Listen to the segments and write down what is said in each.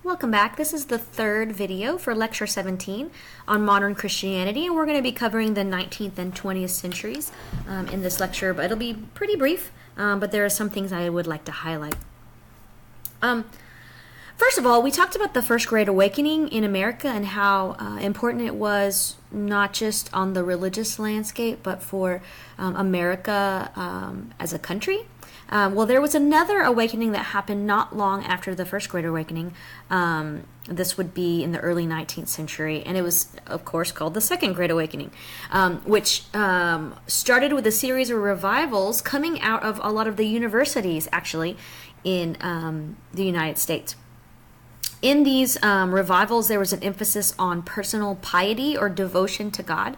Welcome back. This is the third video for Lecture 17 on modern Christianity, and we're going to be covering the 19th and 20th centuries in this lecture, but it'll be pretty brief, but there are some things I would like to highlight. First of all, we talked about the First Great Awakening in America and how important it was not just on the religious landscape, but for America as a country. Well, there was another awakening that happened not long after the First Great Awakening. This would be in the early 19th century, and it was, of course, called the Second Great Awakening, which started with a series of revivals coming out of a lot of the universities, actually, in the United States. In these revivals, there was an emphasis on personal piety or devotion to God.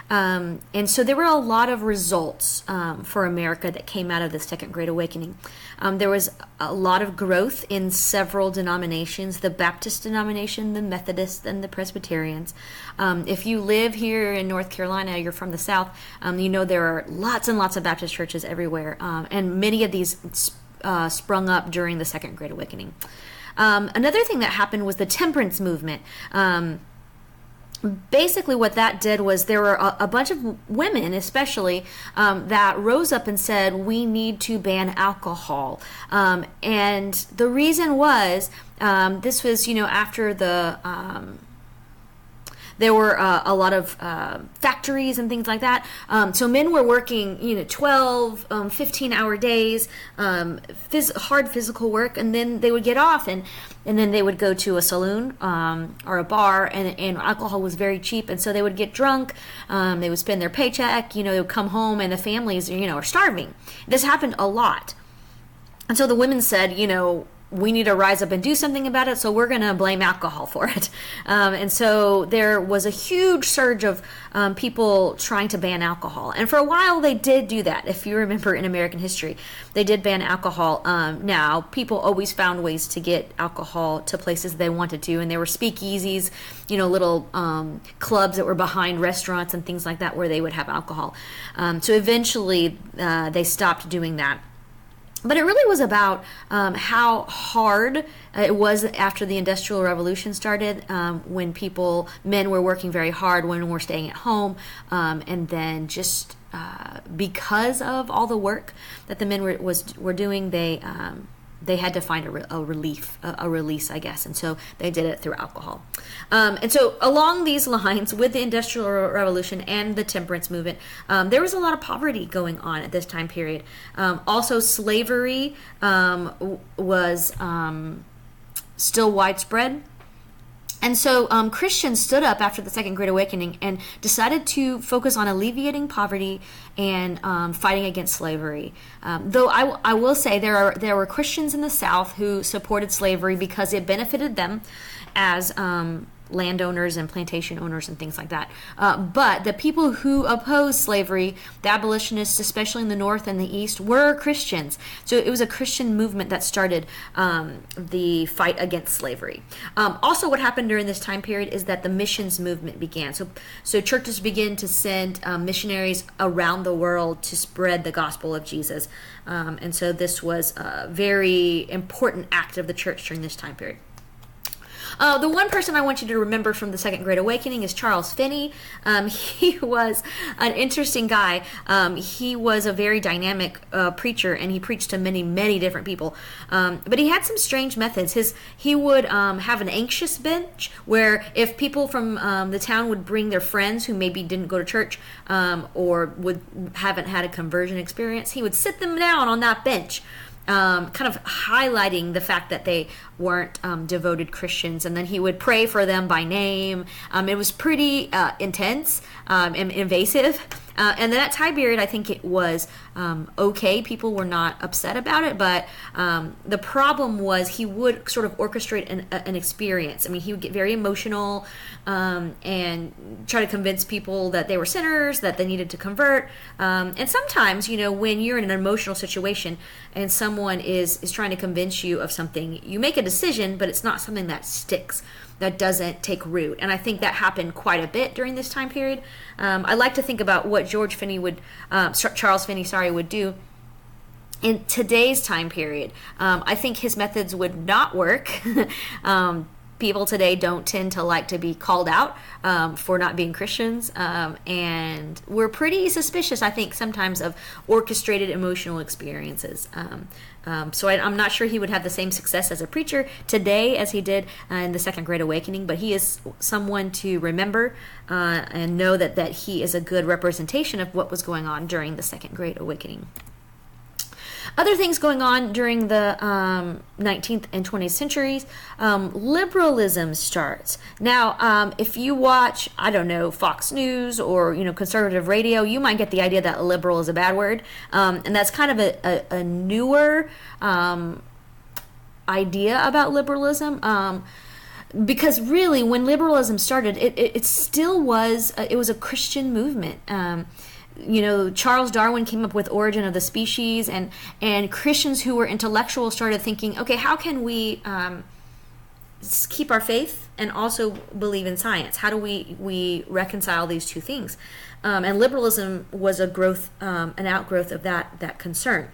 And so there were a lot of results for America that came out of the Second Great Awakening. There was a lot of growth in several denominations, the Baptist denomination, the Methodists, and the Presbyterians. If you live here in North Carolina, you're from the South, you know there are lots and lots of Baptist churches everywhere, and many of these sprung up during the Second Great Awakening. Another thing that happened was the temperance movement. Basically what that did was there were a bunch of women especially that rose up and said we need to ban alcohol, and the reason was this was after there were a lot of factories and things like that. So men were working, 12, 15-hour days, hard physical work, and then they would get off, and then they would go to a saloon or a bar, and alcohol was very cheap, and so they would get drunk. They would spend their paycheck, they would come home, and the families, are starving. This happened a lot. And so the women said, we need to rise up and do something about it, so we're going to blame alcohol for it. And so there was a huge surge of people trying to ban alcohol. And for a while, they did do that. If you remember in American history, they did ban alcohol. Now, people always found ways to get alcohol to places they wanted to, and there were speakeasies, little clubs that were behind restaurants and things like that where they would have alcohol. So eventually, they stopped doing that. But it really was about how hard it was after the Industrial Revolution started, when men were working very hard, women were staying at home, and then just because of all the work that the men were doing, they had to find a release, I guess, and so they did it through alcohol. And so along these lines, with the Industrial Revolution and the temperance movement, there was a lot of poverty going on at this time period. Also, slavery was still widespread. And so Christians stood up after the Second Great Awakening and decided to focus on alleviating poverty and fighting against slavery. Though I will say there were Christians in the South who supported slavery because it benefited them as landowners and plantation owners and things like that. But the people who opposed slavery, the abolitionists, especially in the North and the East, were Christians. So it was a Christian movement that started the fight against slavery. Also, what happened during this time period is that the missions movement began. So churches began to send missionaries around the world to spread the gospel of Jesus. And so this was a very important act of the church during this time period. The one person I want you to remember from the Second Great Awakening is Charles Finney. He was an interesting guy. He was a very dynamic preacher, and he preached to many, many different people. But he had some strange methods. He would have an anxious bench, where if people from the town would bring their friends who maybe didn't go to church or haven't had a conversion experience, he would sit them down on that bench, kind of highlighting the fact that they weren't devoted Christians, and then he would pray for them by name. It was pretty intense and invasive. And that time period, I think it was okay. People were not upset about it, but the problem was he would sort of orchestrate an experience. I mean, he would get very emotional and try to convince people that they were sinners, that they needed to convert. And sometimes, when you're in an emotional situation and someone is trying to convince you of something, you make a decision, but it's not something that sticks, that doesn't take root. And I think that happened quite a bit during this time period. I like to think about what Charles Finney would do in today's time period. I think his methods would not work people today don't tend to like to be called out for not being Christians, and we're pretty suspicious, I think, sometimes of orchestrated emotional experiences. So I'm not sure he would have the same success as a preacher today as he did in the Second Great Awakening, but he is someone to remember and know that he is a good representation of what was going on during the Second Great Awakening. Other things going on during the 19th and 20th centuries, liberalism starts. Now, if you watch, I don't know, Fox News or, conservative radio, you might get the idea that liberal is a bad word. And that's kind of a newer idea about liberalism. Because really, when liberalism started, it still was, it was a Christian movement. Charles Darwin came up with Origin of the Species, and Christians who were intellectual started thinking, okay, how can we keep our faith and also believe in science? How do we reconcile these two things? And liberalism was an outgrowth of that concern.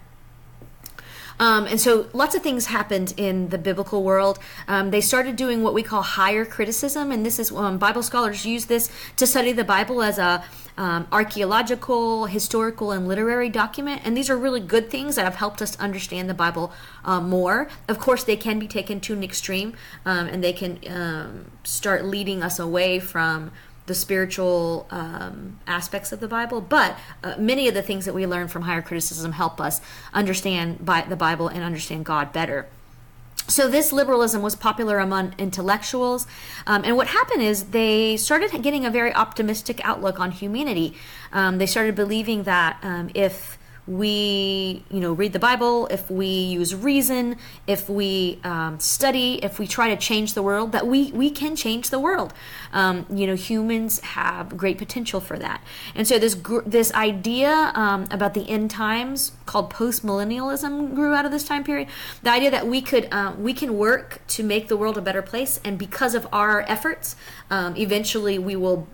And so lots of things happened in the biblical world. They started doing what we call higher criticism, and this is Bible scholars use this to study the Bible as a archaeological, historical, and literary document. And these are really good things that have helped us understand the Bible more. Of course, they can be taken to an extreme, and they can start leading us away from the spiritual aspects of the Bible, but many of the things that we learn from higher criticism help us understand the Bible and understand God better. So this liberalism was popular among intellectuals, and what happened is they started getting a very optimistic outlook on humanity. They started believing that if we read the Bible, if we use reason, if we study, if we try to change the world, that we can change the world. Humans have great potential for that. And so this idea about the end times, called post-millennialism, grew out of this time period. The idea that we can work to make the world a better place, and because of our efforts, eventually we will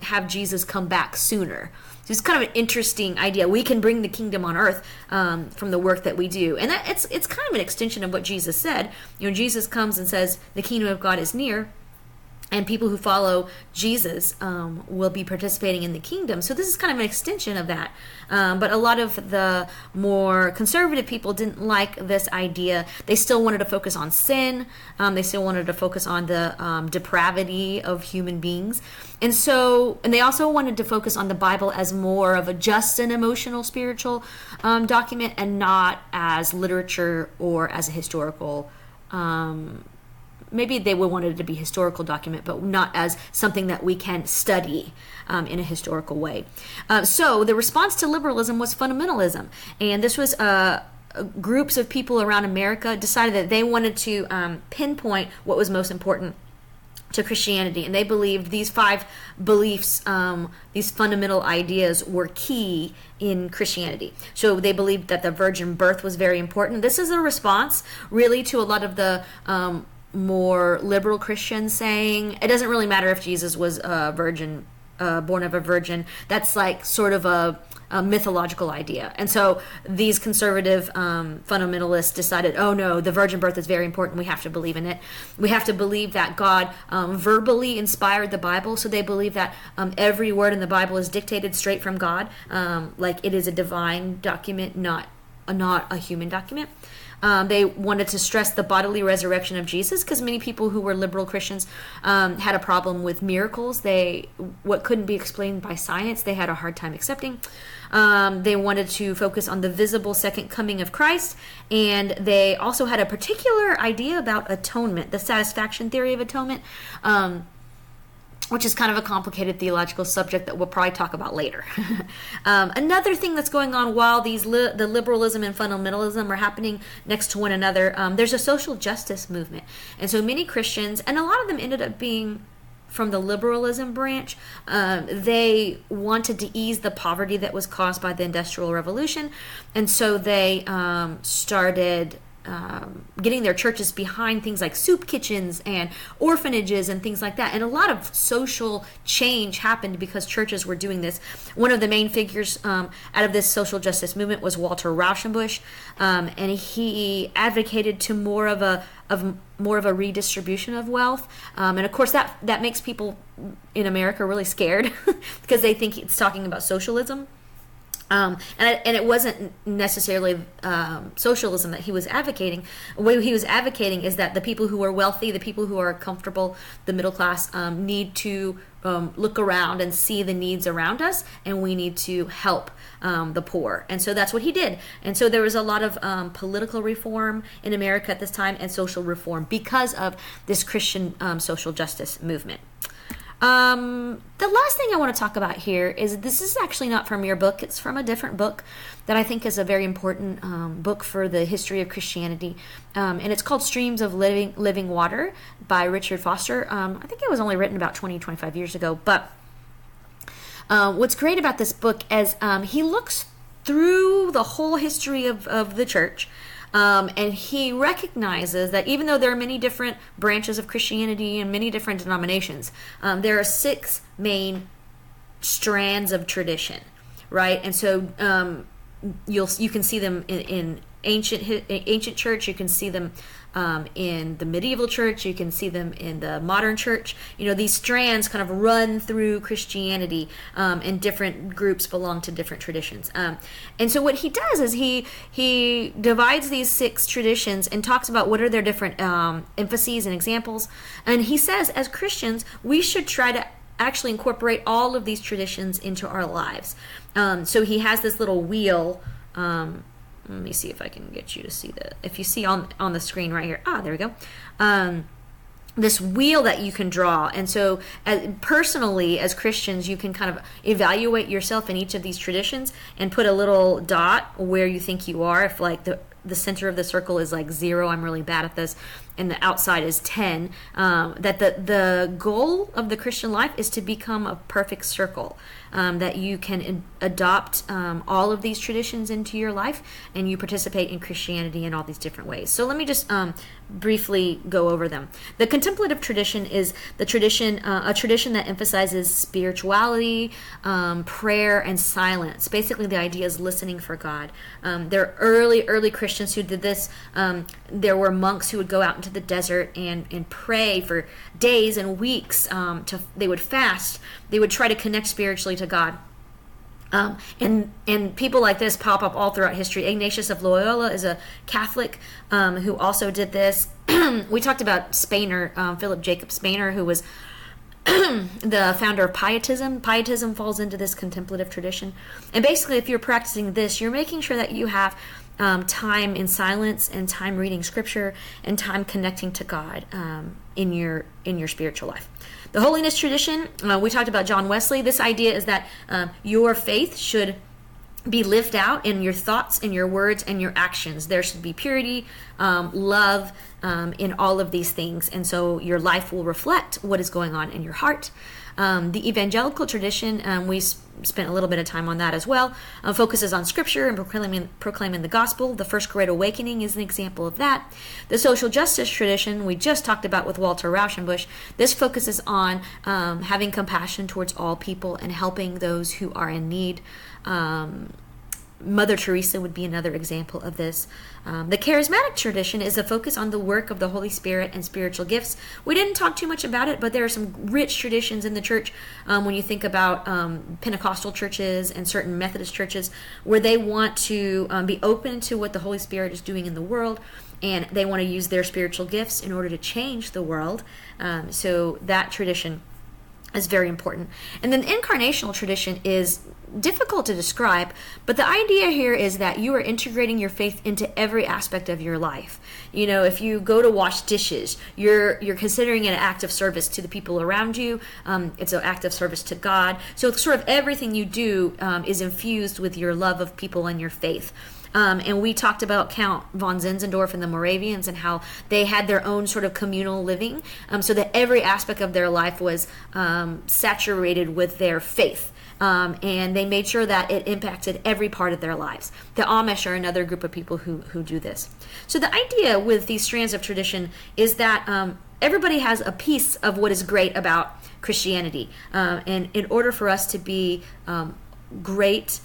have Jesus come back sooner. So it's kind of an interesting idea. We can bring the kingdom on earth from the work that we do. And it's kind of an extension of what Jesus said. Jesus comes and says, the kingdom of God is near, and people who follow Jesus will be participating in the kingdom. So this is kind of an extension of that. But a lot of the more conservative people didn't like this idea. They still wanted to focus on sin. They still wanted to focus on the depravity of human beings. And they also wanted to focus on the Bible as more of just an emotional, spiritual document, and not as literature or as a historical maybe they would want it to be a historical document, but not as something that we can study in a historical way. So the response to liberalism was fundamentalism. And this was groups of people around America decided that they wanted to pinpoint what was most important to Christianity. And they believed these 5 beliefs, these fundamental ideas, were key in Christianity. So they believed that the virgin birth was very important. This is a response really to a lot of the more liberal Christians saying it doesn't really matter if Jesus was a virgin, born of a virgin. That's like sort of a mythological idea. And so these conservative fundamentalists decided, oh no, the virgin birth is very important. We have to believe in it. We have to believe that God verbally inspired the Bible. So they believe that every word in the Bible is dictated straight from God, like it is a divine document, not a human document. They wanted to stress the bodily resurrection of Jesus, because many people who were liberal Christians had a problem with miracles. What couldn't be explained by science, they had a hard time accepting. They wanted to focus on the visible second coming of Christ, and they also had a particular idea about atonement, the satisfaction theory of atonement, which is kind of a complicated theological subject that we'll probably talk about later. Another thing that's going on while the liberalism and fundamentalism are happening next to one another, there's a social justice movement. And so many Christians, and a lot of them ended up being from the liberalism branch, they wanted to ease the poverty that was caused by the Industrial Revolution. And so they started getting their churches behind things like soup kitchens and orphanages and things like that. And a lot of social change happened because churches were doing this. One of the main figures out of this social justice movement was Walter Rauschenbusch, and he advocated to more of a redistribution of wealth. And of course that makes people in America really scared because they think it's talking about socialism. And it wasn't necessarily socialism that he was advocating. What he was advocating is that the people who are wealthy, the people who are comfortable, the middle class, need to look around and see the needs around us, and we need to help the poor. And so that's what he did. And so there was a lot of political reform in America at this time and social reform because of this Christian social justice movement. The last thing I want to talk about here is this is actually not from your book. It's from a different book that I think is a very important book for the history of Christianity. And it's called Streams of Living Water by Richard Foster. I think it was only written about 25 years ago. But what's great about this book is he looks through the whole history of the church. And he recognizes that even though there are many different branches of Christianity and many different denominations, there are 6 main strands of tradition, right? And so you can see them in ancient church. You can see them in the medieval church. You can see them in the modern church. These strands kind of run through Christianity, and different groups belong to different traditions. And so what he does is he divides these 6 traditions and talks about what are their different emphases and examples. And he says, as Christians, we should try to actually incorporate all of these traditions into our lives. So he has this little wheel. Let me see if I can get you to see that. If you see on the screen right here. There we go. This wheel that you can draw. And so personally, as Christians, you can kind of evaluate yourself in each of these traditions and put a little dot where you think you are. If like the center of the circle is like 0, I'm really bad at this, and the outside is 10, that the goal of the Christian life is to become a perfect circle, that you can adopt all of these traditions into your life, and you participate in Christianity in all these different ways. So let me just briefly go over them. The contemplative tradition is a tradition that emphasizes spirituality, prayer, and silence. Basically, the idea is listening for God. There are early Christians who did this. There were monks who would go out into the desert and pray for days and weeks. They would fast. They would try to connect spiritually to God. And people like this pop up all throughout history. Ignatius of Loyola is a Catholic who also did this. We talked about Spener, Philip Jacob Spener, who was the founder of Pietism. Pietism falls into this contemplative tradition. And basically, if you're practicing this, you're making sure that you have time in silence and time reading scripture and time connecting to God in your spiritual life. The holiness tradition, we talked about John Wesley. This idea is that your faith should be lived out in your thoughts, in your words, and your actions. There should be purity, love in all of these things. And so your life will reflect what is going on in your heart. The evangelical tradition, we spent a little bit of time on that as well, focuses on scripture and proclaiming the gospel. The First Great Awakening is an example of that. The social justice tradition we just talked about with Walter Rauschenbusch. This focuses on having compassion towards all people and helping those who are in need. Mother Teresa would be another example of this. The charismatic tradition is a focus on the work of the Holy Spirit and spiritual gifts. We didn't talk too much about it, but there are some rich traditions in the church when you think about Pentecostal churches and certain Methodist churches where they want to be open to what the Holy Spirit is doing in the world, and they want to use their spiritual gifts in order to change the world. So that tradition is very important. And then the incarnational tradition is difficult to describe, but the idea here is that you are integrating your faith into every aspect of your life. If you go to wash dishes, you're considering it an act of service to the people around you. It's an act of service to God. So sort of everything you do is infused with your love of people and your faith. And we talked about Count von Zinzendorf and the Moravians and how they had their own sort of communal living, so that every aspect of their life was saturated with their faith. and they made sure that it impacted every part of their lives. The Amish are another group of people who do this. So the idea with these strands of tradition is that everybody has a piece of what is great about Christianity. And in order for us to be great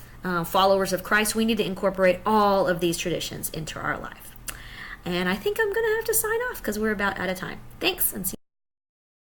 followers of Christ, we need to incorporate all of these traditions into our life. And I think I'm going to have to sign off because we're about out of time. Thanks, and see you.